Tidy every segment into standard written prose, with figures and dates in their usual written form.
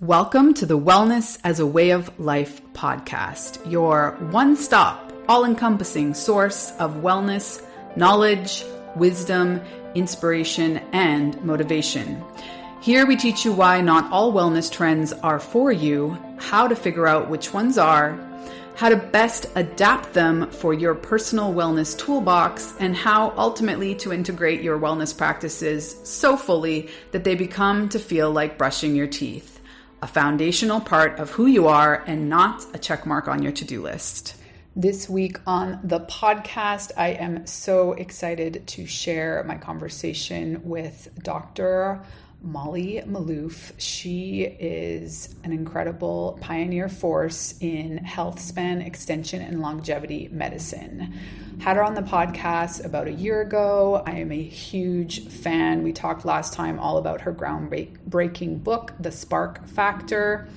Welcome to the Wellness as a Way of Life podcast, your one-stop, all-encompassing source of wellness, knowledge, wisdom, inspiration, and motivation. Here we teach you why not all wellness trends are for you, how to figure out which ones are, how to best adapt them for your personal wellness toolbox, and how ultimately to integrate your wellness practices so fully that they become to feel like brushing your teeth. A foundational part of who you are and not a check mark on your to-do list. This week on the podcast, I am so excited to share my conversation with Dr. Molly Maloof. She is an incredible pioneer force in healthspan extension and longevity medicine. Had her on the podcast about a year ago. I am a huge fan. We talked last time all about her groundbreaking book, The Spark Factor.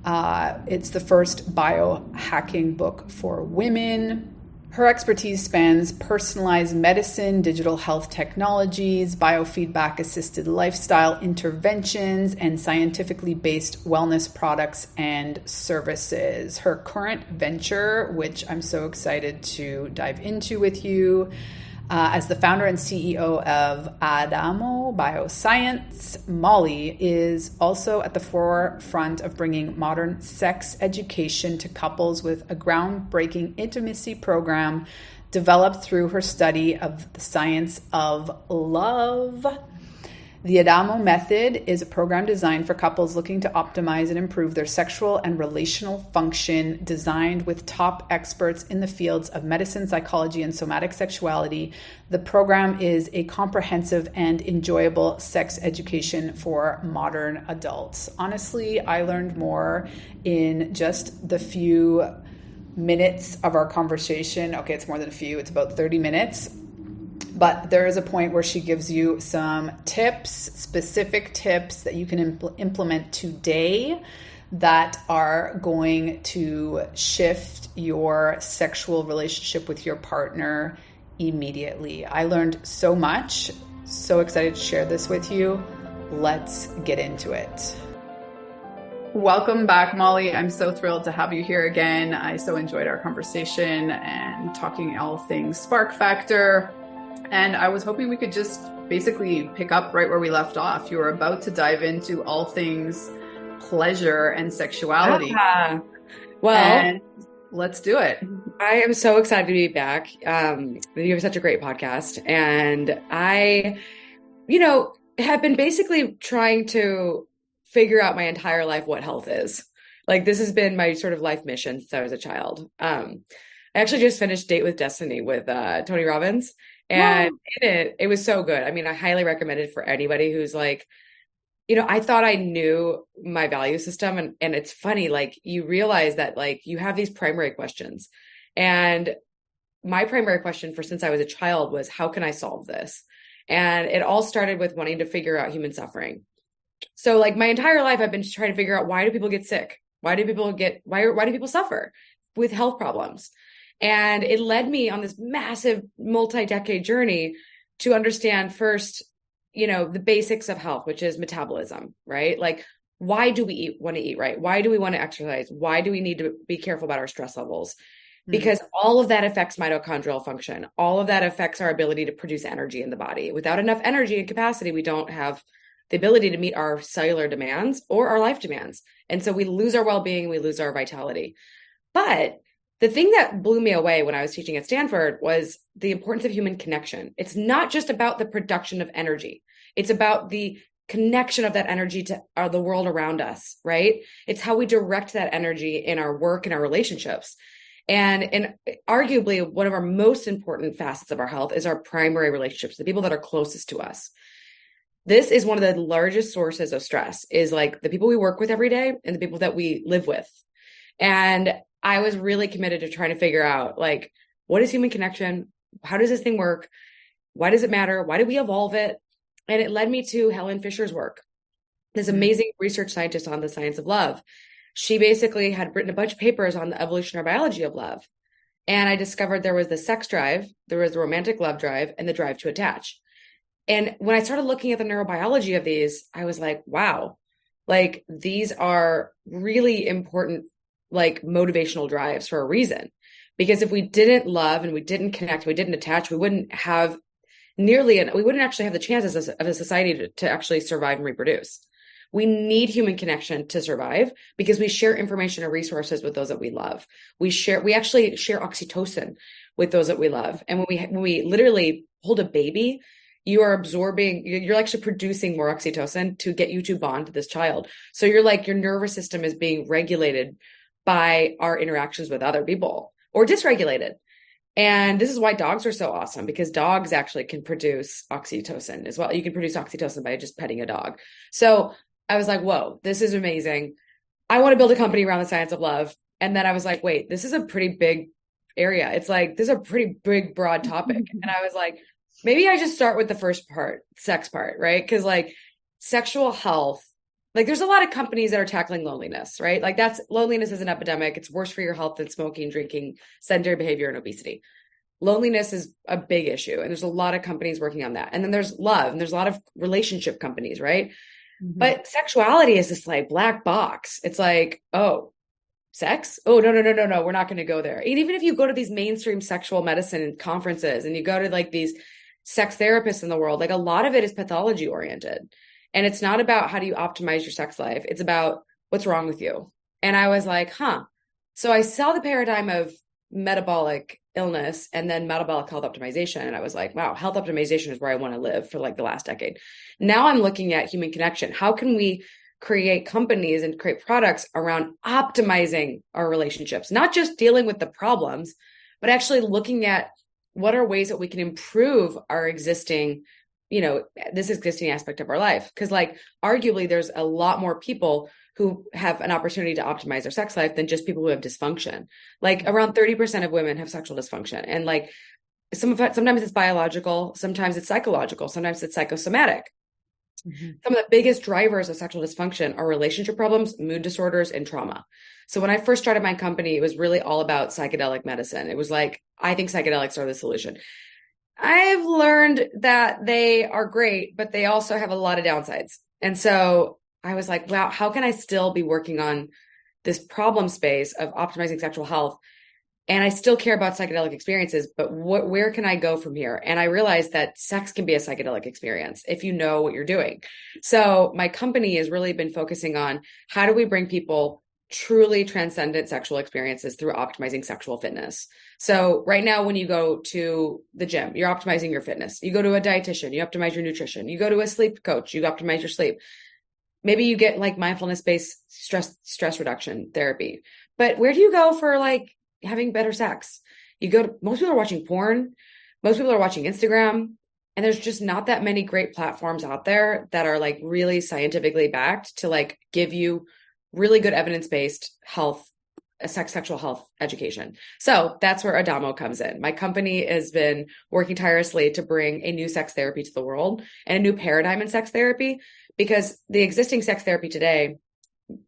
It's the first biohacking book for women. Her expertise spans personalized medicine, digital health technologies, biofeedback-assisted lifestyle interventions, and scientifically based wellness products and services. Her current venture, which I'm so excited to dive into with you, as the founder and CEO of Adamo Bioscience, Molly is also at the forefront of bringing modern sex education to couples with a groundbreaking intimacy program developed through her study of the science of love. The Adamo Method is a program designed for couples looking to optimize and improve their sexual and relational function, designed with top experts in the fields of medicine, psychology, and somatic sexuality. The program is a comprehensive and enjoyable sex education for modern adults. Honestly, I learned more in just the few minutes of our conversation. Okay, it's more than a few, it's about 30 minutes. But there is a point where she gives you some tips, specific tips that you can implement today that are going to shift your sexual relationship with your partner immediately. I learned so much. So excited to share this with you. Let's get into it. Welcome back, Molly. I'm so thrilled to have you here again. I so enjoyed our conversation and talking all things Spark Factor. And I was hoping we could just basically pick up right where we left off. You were about to dive into all things pleasure and sexuality. Well, and let's do it. I am so excited to be back. You have such a great podcast. And I, have been basically trying to figure out my entire life what health is. Like, this has been my sort of life mission since I was a child. I actually just finished Date with Destiny with Tony Robbins. And in it was so good. I mean, I highly recommend it for anybody who's like, I thought I knew my value system. And it's funny, like, you realize that, like, you have these primary questions. And my primary question for since I was a child was, how can I solve this? And it all started with wanting to figure out human suffering. So, like, my entire life, I've been trying to figure out, why do people get sick? Why do people suffer with health problems? And it led me on this massive multi-decade journey to understand first, the basics of health, which is metabolism, right? Like, why do we want to eat right? Why do we want to exercise? Why do we need to be careful about our stress levels? Because all of that affects mitochondrial function. All of that affects our ability to produce energy in the body. Without enough energy and capacity, we don't have the ability to meet our cellular demands or our life demands. And so we lose our well-being, we lose our vitality. But the thing that blew me away when I was teaching at Stanford was the importance of human connection. It's not just about the production of energy. It's about the connection of that energy to the world around us, right? It's how we direct that energy in our work and our relationships. And arguably one of our most important facets of our health is our primary relationships, the people that are closest to us. This is one of the largest sources of stress, is like the people we work with every day and the people that we live with. And I was really committed to trying to figure out, like, what is human connection? How does this thing work? Why does it matter? Why did we evolve it? And it led me to Helen Fisher's work, this amazing research scientist on the science of love. She basically had written a bunch of papers on the evolutionary biology of love. And I discovered there was the sex drive, there was the romantic love drive, and the drive to attach. And when I started looking at the neurobiology of these, I was like, wow, Like these are really important, like motivational drives for a reason. Because if we didn't love and we didn't connect, we didn't attach, we wouldn't have we wouldn't actually have the chances of a society to actually survive and reproduce. We need human connection to survive because we share information and resources with those that we love. We actually share oxytocin with those that we love. And when we literally hold a baby, you're actually producing more oxytocin to get you to bond to this child. So your nervous system is being regulated by our interactions with other people or dysregulated. And this is why dogs are so awesome, because dogs actually can produce oxytocin as well. You can produce oxytocin by just petting a dog. So I was like, whoa, this is amazing. I want to build a company around the science of love. And then I was like, wait, this is a pretty big area. It's like, this is a pretty big, broad topic. And I was like, maybe I just start with the first part, sex part, right? Because like sexual health, like there's a lot of companies that are tackling loneliness, right? Like loneliness is an epidemic. It's worse for your health than smoking, drinking, sedentary behavior, and obesity. Loneliness is a big issue. And there's a lot of companies working on that. And then there's love, and there's a lot of relationship companies, right? Mm-hmm. But sexuality is this like black box. It's like, oh, sex? Oh, no. We're not going to go there. And even if you go to these mainstream sexual medicine conferences and you go to like these sex therapists in the world, like a lot of it is pathology oriented. And it's not about how do you optimize your sex life. It's about what's wrong with you. And I was like, So I saw the paradigm of metabolic illness and then metabolic health optimization. And I was like, wow, health optimization is where I want to live for like the last decade. Now I'm looking at human connection. How can we create companies and create products around optimizing our relationships, not just dealing with the problems, but actually looking at what are ways that we can improve our existing this existing aspect of our life. Because like arguably there's a lot more people who have an opportunity to optimize their sex life than just people who have dysfunction. Like around 30% of women have sexual dysfunction. And like sometimes it's biological, sometimes it's psychological, sometimes it's psychosomatic. Mm-hmm. Some of the biggest drivers of sexual dysfunction are relationship problems, mood disorders, and trauma. So when I first started my company, it was really all about psychedelic medicine. It was like, I think psychedelics are the solution. I've learned that they are great, but they also have a lot of downsides. And so I was like, wow, how can I still be working on this problem space of optimizing sexual health? And I still care about psychedelic experiences, but where can I go from here? And I realized that sex can be a psychedelic experience if you know what you're doing. So my company has really been focusing on how do we bring people truly transcendent sexual experiences through optimizing sexual fitness. So right now, when you go to the gym, you're optimizing your fitness. You go to a dietitian, you optimize your nutrition. You go to a sleep coach, you optimize your sleep. Maybe you get like mindfulness-based stress reduction therapy. But where do you go for like having better sex? Most people are watching porn. Most people are watching Instagram. And there's just not that many great platforms out there that are like really scientifically backed to like give you really good evidence-based sexual health education. So that's where Adamo comes in. My company has been working tirelessly to bring a new sex therapy to the world and a new paradigm in sex therapy, because the existing sex therapy today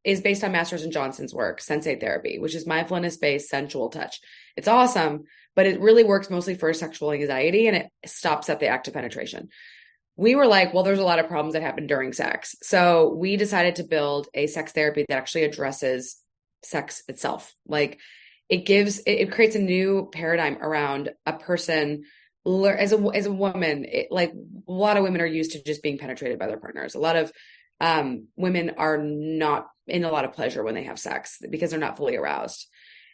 is based on Masters and Johnson's work, sensate therapy, which is mindfulness-based sensual touch. It's awesome, but it really works mostly for sexual anxiety, and it stops at the act of penetration. We were like, well, there's a lot of problems that happen during sex. So we decided to build a sex therapy that actually addresses sex itself. Like it creates a new paradigm around a person as a woman. Like a lot of women are used to just being penetrated by their partners. A lot of women are not in a lot of pleasure when they have sex because they're not fully aroused.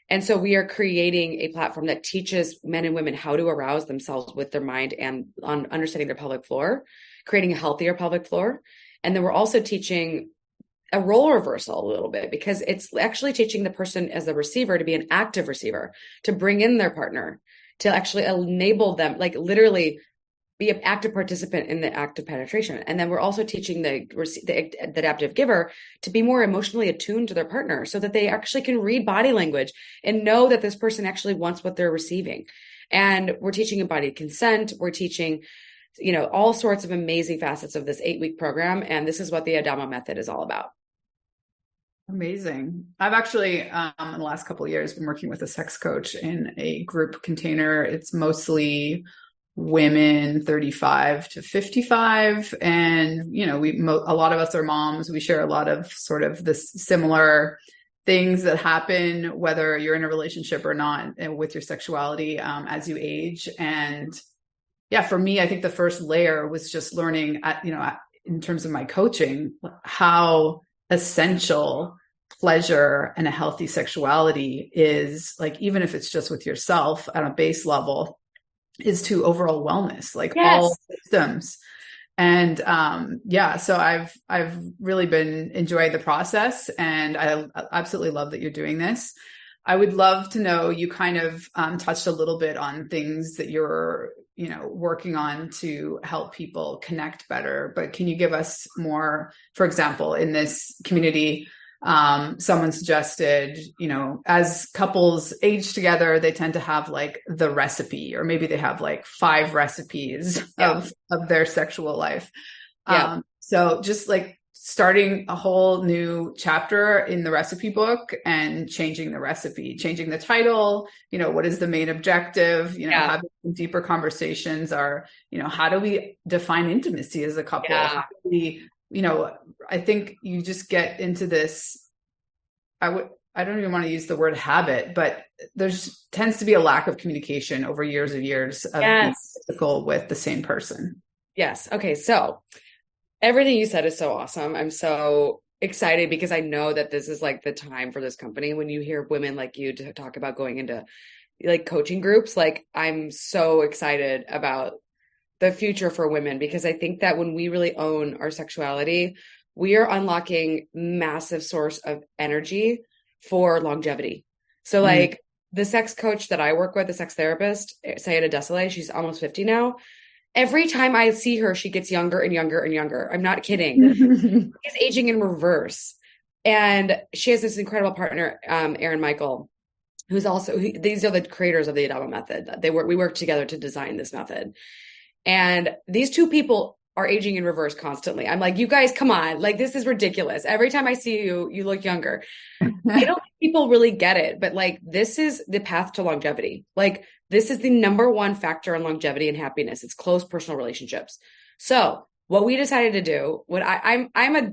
And so we are creating a platform that teaches men and women how to arouse themselves with their mind and on understanding their pelvic floor, creating a healthier pelvic floor. And then we're also teaching a role reversal a little bit, because it's actually teaching the person as a receiver to be an active receiver, to bring in their partner, to actually enable them, like literally be an active participant in the act of penetration. And then we're also teaching the adaptive giver to be more emotionally attuned to their partner so that they actually can read body language and know that this person actually wants what they're receiving. And we're teaching embodied consent. We're teaching, all sorts of amazing facets of this 8-week program. And this is what the Adamo Method is all about. Amazing. I've actually, in the last couple of years, been working with a sex coach in a group container. It's mostly women 35 to 55. And, you know, a lot of us are moms. We share a lot of sort of this similar things that happen, whether you're in a relationship or not, with your sexuality, as you age. And yeah, for me, I think the first layer was just learning, in terms of my coaching, how essential pleasure and a healthy sexuality is, like, even if it's just with yourself on a base level, is to overall wellness, like all systems. And so I've really been enjoying the process, and I absolutely love that you're doing this. I would love to know, you kind of touched a little bit on things that you're, working on to help people connect better, but can you give us more? For example, in this community, someone suggested, as couples age together, they tend to have like the recipe, or maybe they have like 5 recipes of their sexual life. So just like starting a whole new chapter in the recipe book and changing the recipe, changing the title, what is the main objective, having deeper conversations are, how do we define intimacy as a couple? How do we, I think you just get into this, I don't even want to use the word habit, but there's tends to be a lack of communication over years of being physical with the same person. Yes. Okay. So everything you said is so awesome. I'm so excited because I know that this is like the time for this company. When you hear women like you to talk about going into like coaching groups, like I'm so excited about the future for women, because I think that when we really own our sexuality, we are unlocking massive source of energy for longevity. So like the sex coach that I work with, the sex therapist, Sayeda Desale, she's almost 50 now. Every time I see her, she gets younger and younger and younger. I'm not kidding. She's aging in reverse. And she has this incredible partner, Aaron Michael, who's also, these are the creators of the Adamo Method. We work together to design this method. And these two people are aging in reverse constantly. I'm like, you guys, come on. Like, this is ridiculous. Every time I see you, you look younger. I don't think people really get it, but like, this is the path to longevity. Like, this is the number one factor in longevity and happiness. It's close personal relationships. So what we decided to do, I'm a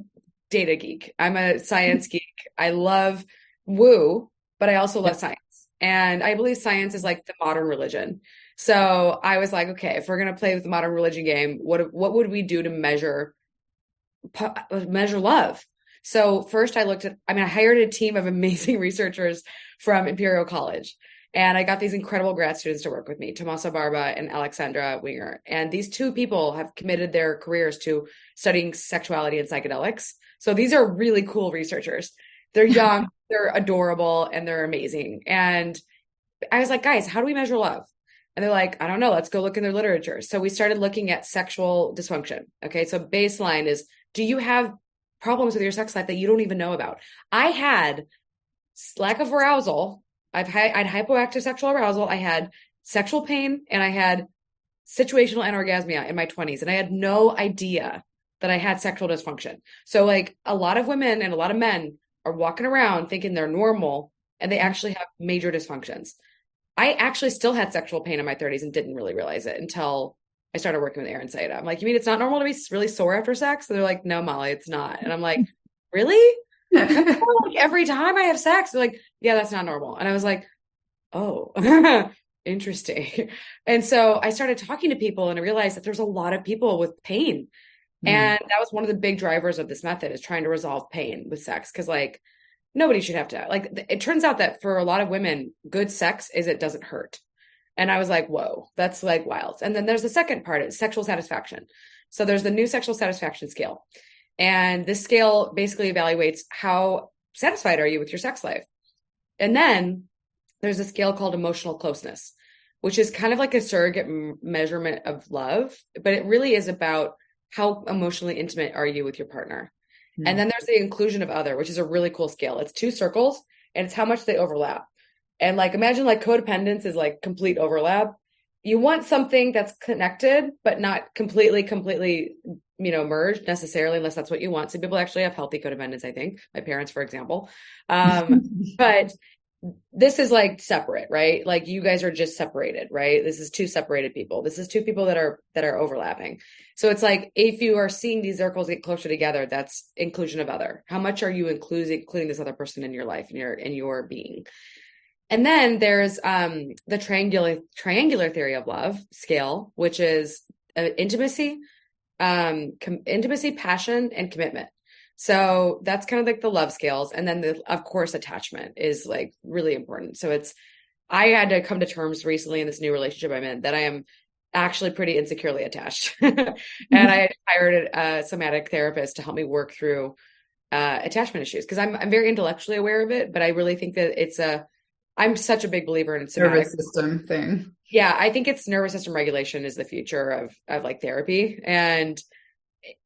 data geek. I'm a science geek. I love woo, but I also love science. And I believe science is like the modern religion. So I was like, okay, if we're going to play with the modern religion game, what would we do to measure love? So first I hired a team of amazing researchers from Imperial College. And I got these incredible grad students to work with me, Tommaso Barba and Alexandra Winger. And these two people have committed their careers to studying sexuality and psychedelics. So these are really cool researchers. They're young, they're adorable, and they're amazing. And I was like, guys, how do we measure love? And they're like, I don't know, let's go look in their literature. So we started looking at sexual dysfunction. Okay, so baseline is, do you have problems with your sex life that you don't even know about? I had lack of arousal. I had hypoactive sexual arousal. I had sexual pain, and I had situational anorgasmia in my 20s. And I had no idea that I had sexual dysfunction. So like a lot of women and a lot of men are walking around thinking they're normal, and they actually have major dysfunctions. I actually still had sexual pain in my 30s and didn't really realize it until I started working with Aaron Sayeda. I'm like, you mean it's not normal to be really sore after sex? And they're like, no, Molly, it's not. And I'm like, really? Like, every time I have sex, they're like, yeah, that's not normal. And I was like, oh, interesting. And so I started talking to people, and I realized that there's a lot of people with pain. And that was one of the big drivers of this method, is trying to resolve pain with sex. Cause like, nobody should have to, like, it turns out that for a lot of women, good sex is it doesn't hurt. And I was like, whoa, that's like wild. And then there's the second part, is sexual satisfaction. So there's the new sexual satisfaction scale. And this scale basically evaluates how satisfied are you with your sex life. And then there's a scale called emotional closeness, which is kind of like a surrogate measurement of love, but it really is about how emotionally intimate are you with your partner. And then there's the inclusion of other, which is a really cool scale. It's 2 circles, and it's how much they overlap. And like, imagine like codependence is like complete overlap. You want something that's connected, but not completely, merged necessarily, unless that's what you want. Some people actually have healthy codependence, I think. My parents, for example. But this is like separate, right? Like you guys are just separated, right? This is two separated people. This is two people that are overlapping. So it's like if you are seeing these circles get closer together, that's inclusion of other. How much are you including this other person in your life, in your being? And then there's the triangular theory of love scale, which is intimacy, intimacy, passion, and commitment. So that's kind of like the love scales. And then of course, attachment is like really important. So I had to come to terms recently in this new relationship I'm in that I am actually pretty insecurely attached. And I hired a somatic therapist to help me work through attachment issues because I'm very intellectually aware of it, but I really think that I'm such a big believer in somatic nervous system thing. Yeah, I think it's nervous system regulation is the future of like therapy. And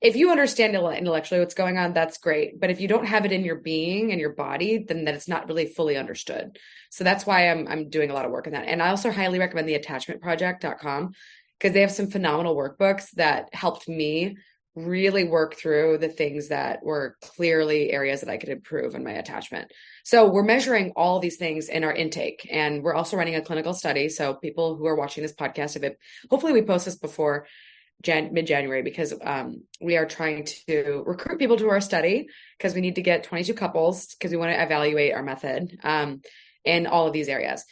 if you understand intellectually what's going on, that's great. But if you don't have it in your being and your body, then that it's not really fully understood. So that's why I'm doing a lot of work on that. And I also highly recommend the attachmentproject.com because they have some phenomenal workbooks that helped me really work through the things that were clearly areas that I could improve in my attachment. So we're measuring all these things in our intake, and we're also running a clinical study. So people who are watching this podcast, hopefully we post this before mid-January, because we are trying to recruit people to our study because we need to get 22 couples because we want to evaluate our method in all of these areas.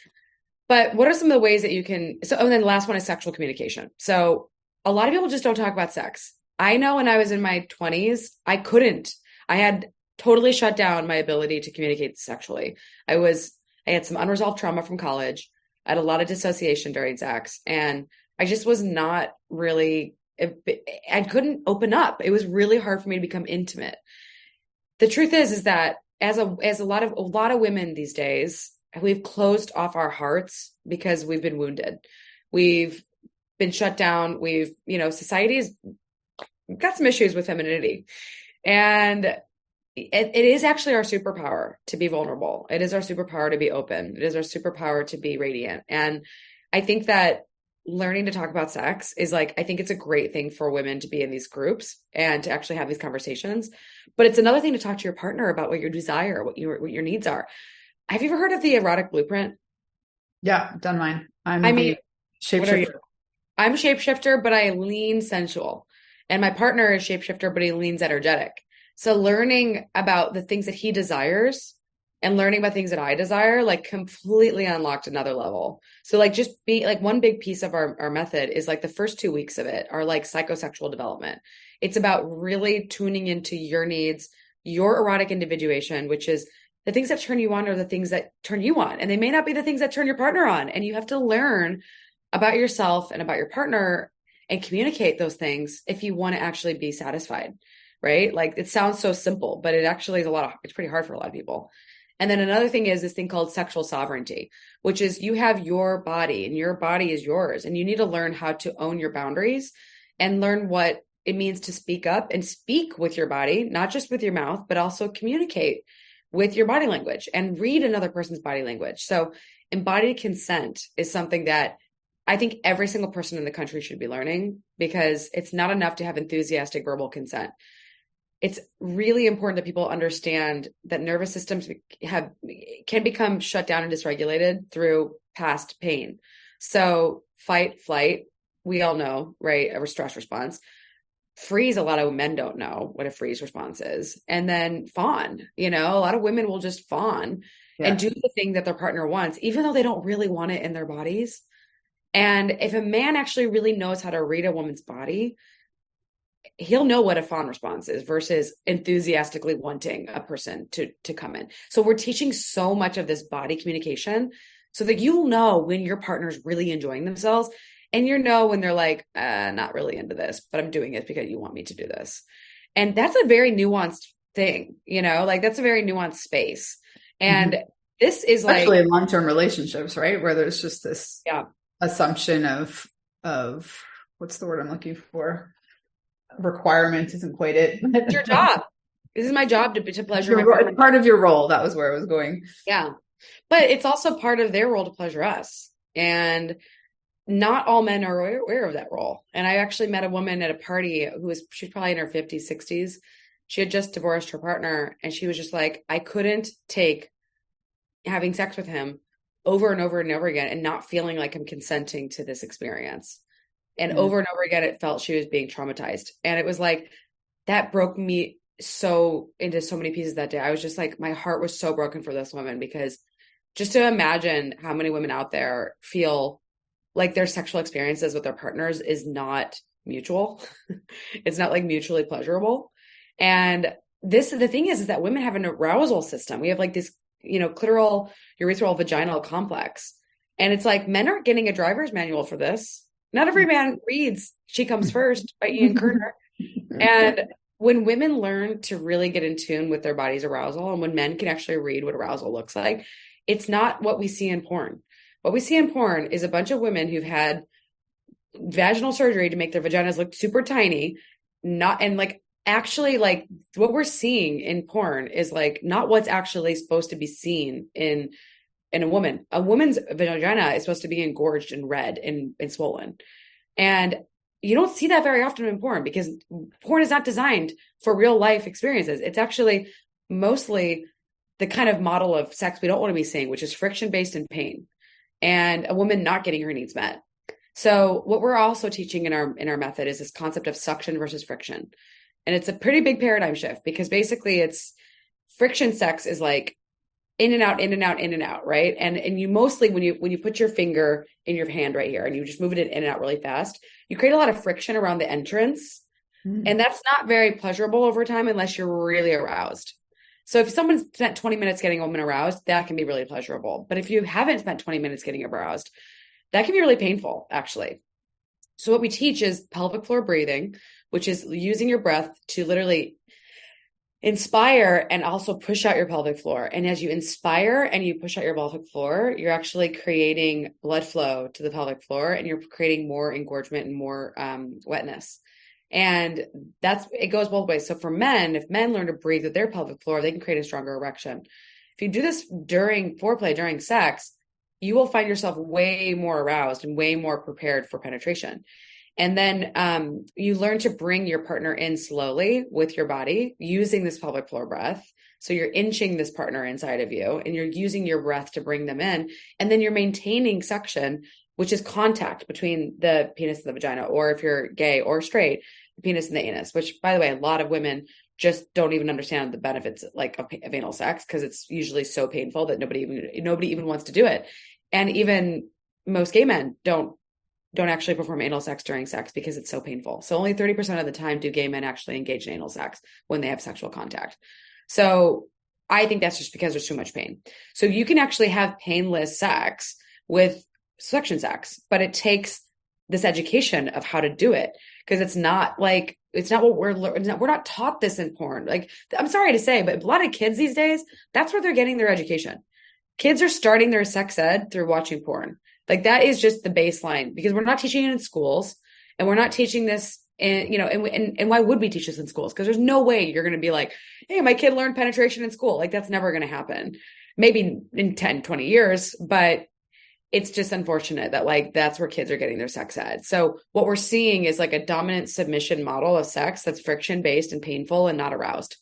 But what are some of the ways that you can, and then the last one is sexual communication. So a lot of people just don't talk about sex. I know when I was in my 20s, I had totally shut down my ability to communicate sexually. I had some unresolved trauma from college. I had a lot of dissociation during sex, and I just was not really, I couldn't open up. It was really hard for me to become intimate. The truth is that as a lot of women these days, we've closed off our hearts because we've been wounded. We've been shut down. Society's got some issues with femininity, and it is actually our superpower to be vulnerable. It is our superpower to be open. It is our superpower to be radiant. And I think that learning to talk about sex is I think it's a great thing for women to be in these groups and to actually have these conversations. But it's another thing to talk to your partner about what your desire, what your needs are. Have you ever heard of the erotic blueprint? Yeah, done mine. I'm shapeshifter. I'm shapeshifter, but I lean sensual. And my partner is shapeshifter, but he leans energetic. So learning about the things that he desires and learning about things that I desire, completely unlocked another level. So just be one big piece of our method is the first 2 weeks of it are psychosexual development. It's about really tuning into your needs, your erotic individuation, which is the things that turn you on are the things that turn you on. And they may not be the things that turn your partner on. And you have to learn about yourself and about your partner and communicate those things if you want to actually be satisfied, right? It sounds so simple, but it actually is it's pretty hard for a lot of people. And then another thing is this thing called sexual sovereignty, which is you have your body and your body is yours. And you need to learn how to own your boundaries and learn what it means to speak up and speak with your body, not just with your mouth, but also communicate with your body language and read another person's body language. So embodied consent is something that I think every single person in the country should be learning, because it's not enough to have enthusiastic verbal consent. It's really important that people understand that nervous systems can become shut down and dysregulated through past pain. So fight, flight, we all know, right? A stress response. Freeze, a lot of men don't know what a freeze response is. And then fawn, a lot of women will just fawn and do the thing that their partner wants, even though they don't really want it in their bodies. And if a man actually really knows how to read a woman's body, he'll know what a fawn response is versus enthusiastically wanting a person to come in. So we're teaching so much of this body communication so that you'll know when your partner's really enjoying themselves, and when they're not really into this, but I'm doing it because you want me to do this. And that's a very nuanced thing, that's a very nuanced space. And this is especially in long-term relationships, right? Where there's just this assumption of what's the word I'm looking for? Requirement isn't quite it. It's your job. This is my job to pleasure my partner. It's part of your role. That was where I was going. Yeah. But it's also part of their role to pleasure us. And not all men are aware of that role. And I actually met a woman at a party she's probably in her 50s, 60s. She had just divorced her partner, and she was just I couldn't take having sex with him over and over and over again and not feeling like I'm consenting to this experience. And over and over again, it felt she was being traumatized. And it was like, that broke me so into so many pieces that day. I was just like, my heart was so broken for this woman, because just to imagine how many women out there feel like their sexual experiences with their partners is not mutual. It's not like mutually pleasurable. And the thing is that women have an arousal system. We have like this, clitoral, urethral, vaginal complex. And it's like, men aren't getting a driver's manual for this. Not every man reads She Comes First by Ian Kerner. And when women learn to really get in tune with their body's arousal, and when men can actually read what arousal looks like, it's not what we see in porn. What we see in porn is a bunch of women who've had vaginal surgery to make their vaginas look super tiny, actually like what we're seeing in porn is like not what's actually supposed to be seen in a woman. A woman's vagina is supposed to be engorged and red and swollen. And you don't see that very often in porn, because porn is not designed for real life experiences. It's actually mostly the kind of model of sex we don't want to be seeing, which is friction-based and pain, and a woman not getting her needs met. So what we're also teaching in our method is this concept of suction versus friction. And it's a pretty big paradigm shift, because basically it's friction sex is like in and out, in and out, in and out, right? And you mostly, when you put your finger in your hand right here and you just move it in and out really fast, you create a lot of friction around the entrance. And that's not very pleasurable over time unless you're really aroused. So if someone's spent 20 minutes getting a woman aroused, that can be really pleasurable. But if you haven't spent 20 minutes getting aroused, that can be really painful, actually. So what we teach is pelvic floor breathing, which is using your breath to literally inspire and also push out your pelvic floor. And as you inspire and you push out your pelvic floor, you're actually creating blood flow to the pelvic floor, and you're creating more engorgement and more wetness. And it goes both ways. So for men, if men learn to breathe with their pelvic floor, they can create a stronger erection. If you do this during foreplay, during sex, you will find yourself way more aroused and way more prepared for penetration. And then you learn to bring your partner in slowly with your body using this pelvic floor breath. So you're inching this partner inside of you, and you're using your breath to bring them in. And then you're maintaining suction, which is contact between the penis and the vagina, or if you're gay or straight, the penis and the anus, which, by the way, a lot of women just don't even understand the benefits like of anal sex, because it's usually so painful that nobody even wants to do it. And even most gay men don't actually perform anal sex during sex because it's so painful. So only 30% of the time do gay men actually engage in anal sex when they have sexual contact. So I think that's just because there's too much pain. So you can actually have painless sex with suction sex, but it takes this education of how to do it, because it's not what we're not taught this in porn. Like, I'm sorry to say, but a lot of kids these days, that's where they're getting their education. Kids are starting their sex ed through watching porn. Like, that is just the baseline, because we're not teaching it in schools, and we're not teaching this and why would we teach this in schools? Because there's no way you're going to be like, hey, my kid learned penetration in school. Like, that's never going to happen. Maybe in 10, 20 years, but it's just unfortunate that like, that's where kids are getting their sex ed. So what we're seeing is like a dominant submission model of sex that's friction based and painful and not aroused.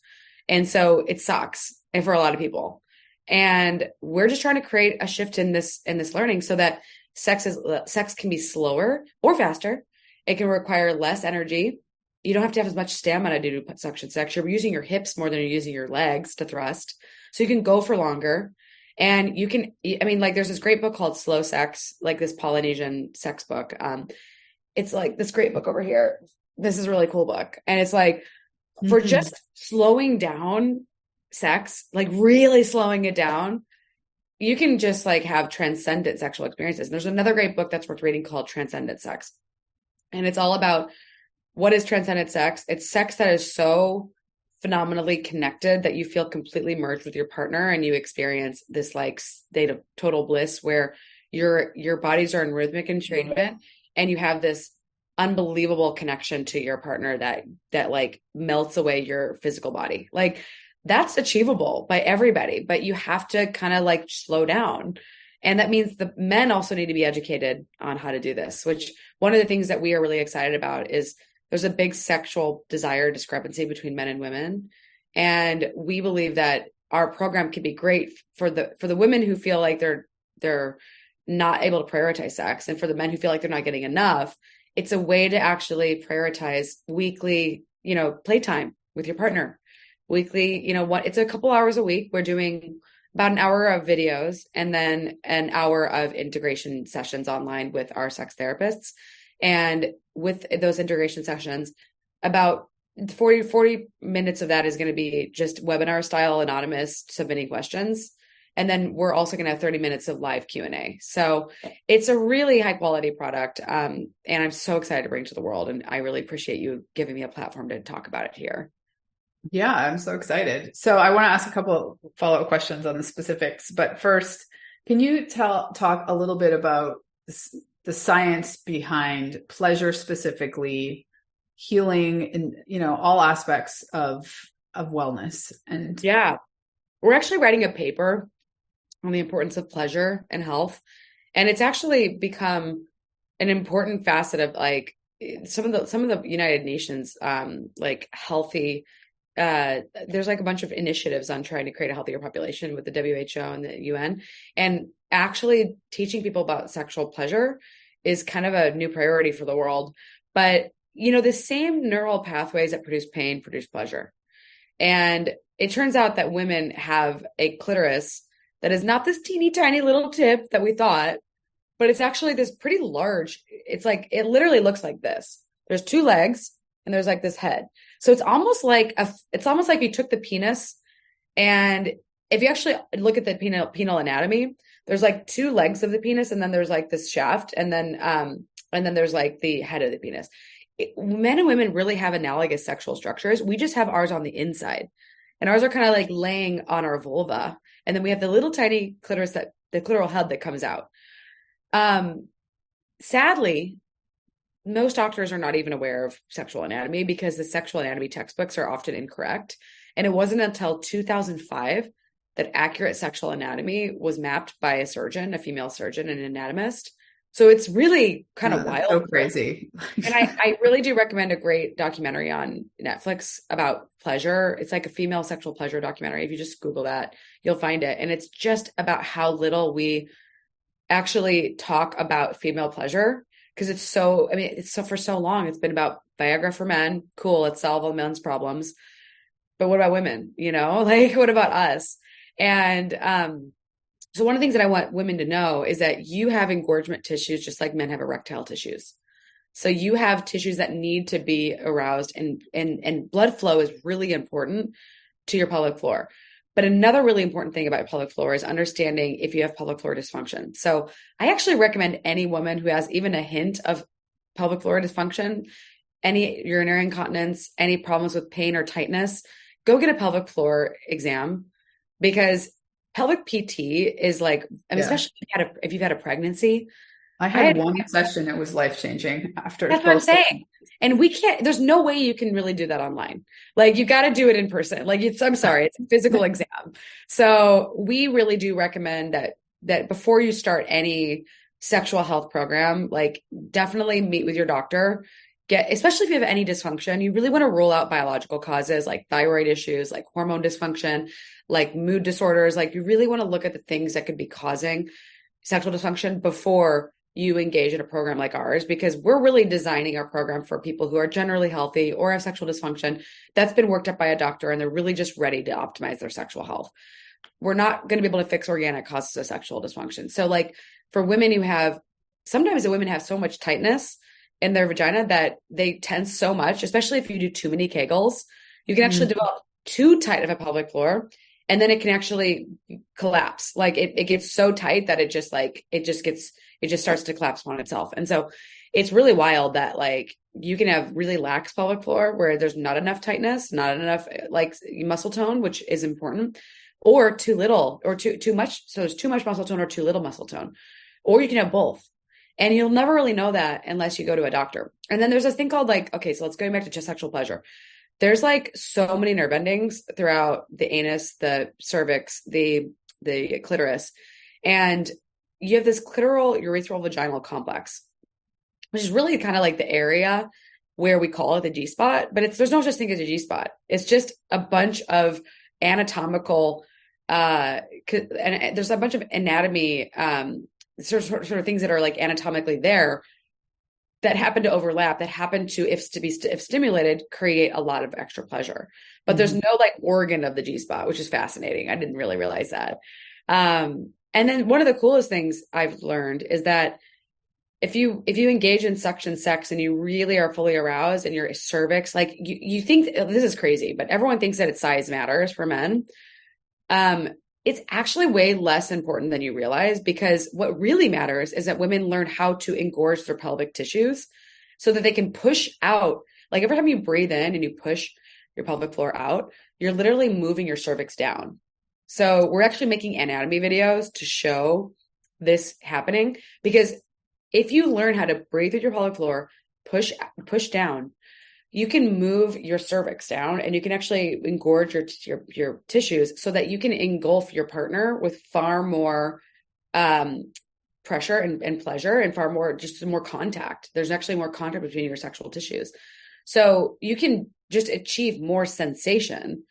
And so it sucks, and for a lot of people. And we're just trying to create a shift in this learning so that sex can be slower or faster. It can require less energy. You don't have to have as much stamina to do suction sex. You're using your hips more than you're using your legs to thrust. So you can go for longer. And you can, there's this great book called Slow Sex, like this Polynesian sex book. It's like this great book over here. This is a really cool book. And it's like, for just slowing down sex, like really slowing it down, you can just like have transcendent sexual experiences. And there's another great book that's worth reading called Transcendent Sex. And it's all about what is transcendent sex. It's sex that is so phenomenally connected that you feel completely merged with your partner, and you experience this like state of total bliss where your bodies are in rhythmic entrainment, and you have this unbelievable connection to your partner that like melts away your physical body. Like, that's achievable by everybody, but you have to kind of like slow down. And that means the men also need to be educated on how to do this, which one of the things that we are really excited about is there's a big sexual desire discrepancy between men and women. And we believe that our program can be great for the women who feel like they're not able to prioritize sex, and for the men who feel like they're not getting enough. It's a way to actually prioritize weekly, playtime with your partner. Weekly, it's a couple hours a week. We're doing about an hour of videos and then an hour of integration sessions online with our sex therapists. And with those integration sessions, about 40 minutes of that is going to be just webinar style, anonymous submitting questions. And then we're also going to have 30 minutes of live Q&A. So it's a really high quality product. And I'm so excited to bring it to the world. And I really appreciate you giving me a platform to talk about it here. Yeah, I'm so excited. So I want to ask a couple of follow-up questions on the specifics. But first, can you talk a little bit about the science behind pleasure specifically, healing, and all aspects of wellness? And yeah, we're actually writing a paper on the importance of pleasure and health. And it's actually become an important facet of like some of the United Nations, like healthy, there's like a bunch of initiatives on trying to create a healthier population with the WHO and the UN. And actually teaching people about sexual pleasure is kind of a new priority for the world. But, the same neural pathways that produce pain produce pleasure. And it turns out that women have a clitoris that is not this teeny tiny little tip that we thought, but it's actually this pretty large. It's like, it literally looks like this. There's two legs and there's like this head. So it's almost like you took the penis, and if you actually look at the penile anatomy, there's like two legs of the penis, and then there's like this shaft, and then there's like the head of the penis. Men and women really have analogous sexual structures. We just have ours on the inside, and ours are kind of like laying on our vulva. And then we have the little tiny clitoris, the clitoral head that comes out. Sadly, most doctors are not even aware of sexual anatomy because the sexual anatomy textbooks are often incorrect. And it wasn't until 2005 that accurate sexual anatomy was mapped by a surgeon, a female surgeon, an anatomist. So it's really kind of wild. So crazy. And I really do recommend a great documentary on Netflix about pleasure. It's like a female sexual pleasure documentary. If you just Google that, you'll find it. And it's just about how little we actually talk about female pleasure. Because for so long, it's been about Viagra for men. Cool. Let's solve all men's problems. But what about women? Like, what about us? And, so one of the things that I want women to know is that you have engorgement tissues, just like men have erectile tissues. So you have tissues that need to be aroused, and blood flow is really important to your pelvic floor. But another really important thing about pelvic floor is understanding if you have pelvic floor dysfunction. So I actually recommend any woman who has even a hint of pelvic floor dysfunction, any urinary incontinence, any problems with pain or tightness, go get a pelvic floor exam, because pelvic PT is like, especially if you've had a pregnancy. I had one session. It was life-changing after. That's what I'm saying. And there's no way you can really do that online. Like, you got to do it in person. Like, I'm sorry, it's a physical exam. So we really do recommend that before you start any sexual health program, like, definitely meet with your doctor. Especially if you have any dysfunction, you really want to rule out biological causes like thyroid issues, like hormone dysfunction, like mood disorders. Like, you really want to look at the things that could be causing sexual dysfunction before you engage in a program like ours, because we're really designing our program for people who are generally healthy or have sexual dysfunction that's been worked up by a doctor, and they're really just ready to optimize their sexual health. We're not going to be able to fix organic causes of sexual dysfunction. So, like, for women sometimes the women have so much tightness in their vagina that they tense so much, especially if you do too many Kegels, you can actually develop too tight of a pelvic floor, and then it can actually collapse. Like, it gets so tight that it just starts to collapse on itself. And so it's really wild that, like, you can have really lax pelvic floor where there's not enough tightness, not enough like muscle tone, which is important, or too little or too much. So there's too much muscle tone or too little muscle tone, or you can have both. And you'll never really know that unless you go to a doctor. And then there's this thing called, like, okay, so let's go back to just sexual pleasure. There's like so many nerve endings throughout the anus, the cervix, the clitoris. And you have this clitoral urethral vaginal complex, which is really kind of like the area where we call it the G-spot, but there's no such thing as a G-spot. It's just a bunch of anatomical And there's a bunch of anatomy, sort of things that are like anatomically there that happen to overlap, that happen to, if stimulated, create a lot of extra pleasure. But there's no like organ of the G-spot, which is fascinating. I didn't really realize that. And then one of the coolest things I've learned is that if you engage in suction sex and you really are fully aroused and your cervix, like you think this is crazy, but everyone thinks that its size matters for men. It's actually way less important than you realize, because what really matters is that women learn how to engorge their pelvic tissues so that they can push out. Like every time you breathe in and you push your pelvic floor out, you're literally moving your cervix down. So we're actually making anatomy videos to show this happening, because if you learn how to breathe with your pelvic floor, push down, you can move your cervix down and you can actually engorge your tissues so that you can engulf your partner with far more pressure and pleasure, and far more, just more contact. There's actually more contact between your sexual tissues. So you can just achieve more sensation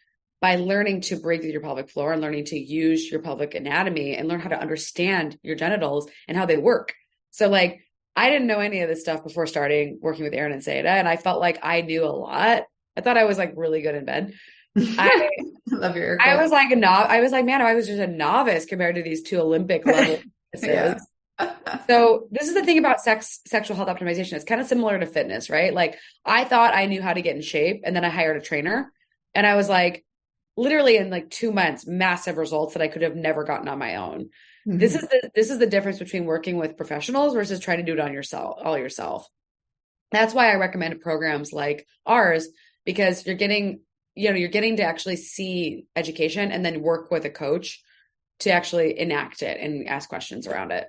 by learning to breathe with your pelvic floor and learning to use your pelvic anatomy and learn how to understand your genitals and how they work. So like, I didn't know any of this stuff before starting working with Aaron and Seda, and I felt like I knew a lot. I thought I was like really good in bed. I love your air I quotes. was like I was like, man, I was just a novice compared to these two Olympic level. Yeah. So this is the thing about sexual health optimization. It's kind of similar to fitness, right? Like I thought I knew how to get in shape, and then I hired a trainer, and I was like, literally in like 2 months, massive results that I could have never gotten on my own. This is the difference between working with professionals versus trying to do it on yourself. That's why I recommend programs like ours, because you're getting to actually see education and then work with a coach to actually enact it and ask questions around it.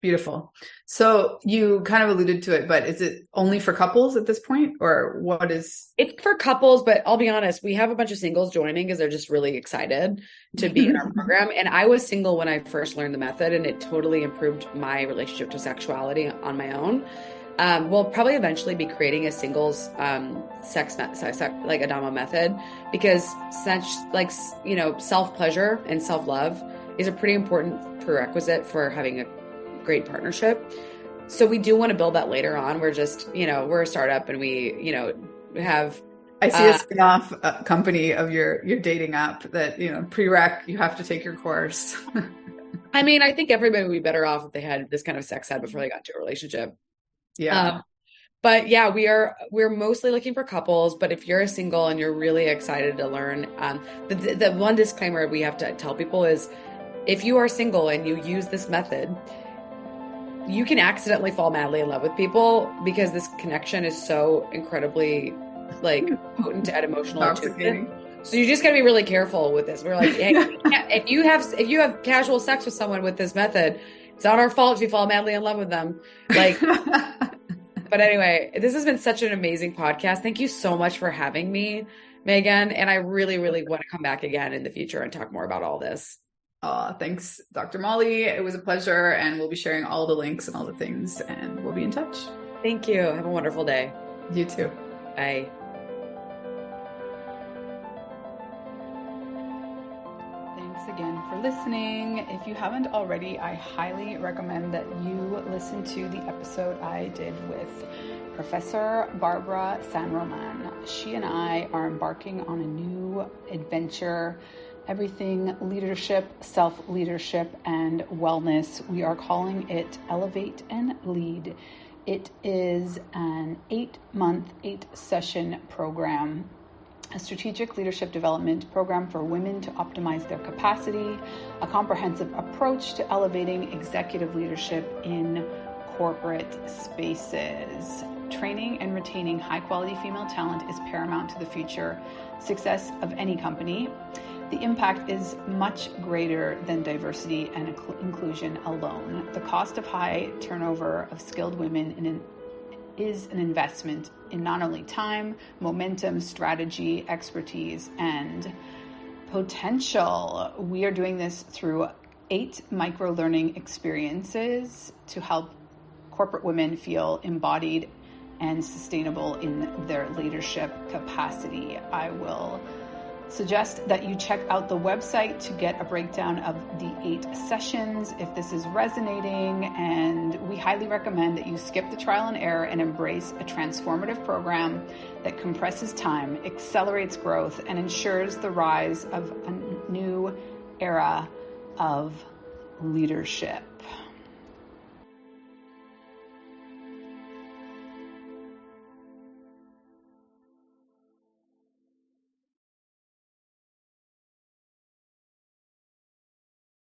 Beautiful. So you kind of alluded to it, but is it only for couples at this point, or what is? It's for couples, but I'll be honest, we have a bunch of singles joining because they're just really excited to be in our program. And I was single when I first learned the method, and it totally improved my relationship to sexuality on my own. We'll probably eventually be creating a singles sex like Adamo Method, because such like, self-pleasure and self-love is a pretty important prerequisite for having a great partnership. So we do want to build that later on. We're just, we're a startup, and we, have. I see a spin-off company of your dating app that, prereq, you have to take your course. I mean, I think everybody would be better off if they had this kind of sex ed before they got into a relationship. Yeah. But yeah, we're mostly looking for couples, but if you're a single and you're really excited to learn, the one disclaimer we have to tell people is, if you are single and you use this method, you can accidentally fall madly in love with people, because this connection is so incredibly like potent and emotional attunement. So you just got to be really careful with this. We're like, hey, if you have casual sex with someone with this method, it's not our fault if you fall madly in love with them. Like, but anyway, this has been such an amazing podcast. Thank you so much for having me, Megan. And I really, really want to come back again in the future and talk more about all this. Thanks, Dr. Molly. It was a pleasure, and we'll be sharing all the links and all the things, and we'll be in touch. Thank you. Have a wonderful day. You too. Bye. Thanks again for listening. If you haven't already, I highly recommend that you listen to the episode I did with Professor Barbara Sanroman. She and I are embarking on a new adventure. Everything leadership, self-leadership, and wellness. We are calling it Elevate and Lead. It is an 8-month, 8-session program, a strategic leadership development program for women to optimize their capacity, a comprehensive approach to elevating executive leadership in corporate spaces. Training and retaining high-quality female talent is paramount to the future success of any company. The impact is much greater than diversity and inclusion alone. The cost of high turnover of skilled women is an investment in not only time, momentum, strategy, expertise, and potential. We are doing this through 8 micro-learning experiences to help corporate women feel embodied and sustainable in their leadership capacity. I will suggest that you check out the website to get a breakdown of the 8 sessions if this is resonating, and we highly recommend that you skip the trial and error and embrace a transformative program that compresses time, accelerates growth, and ensures the rise of a new era of leadership.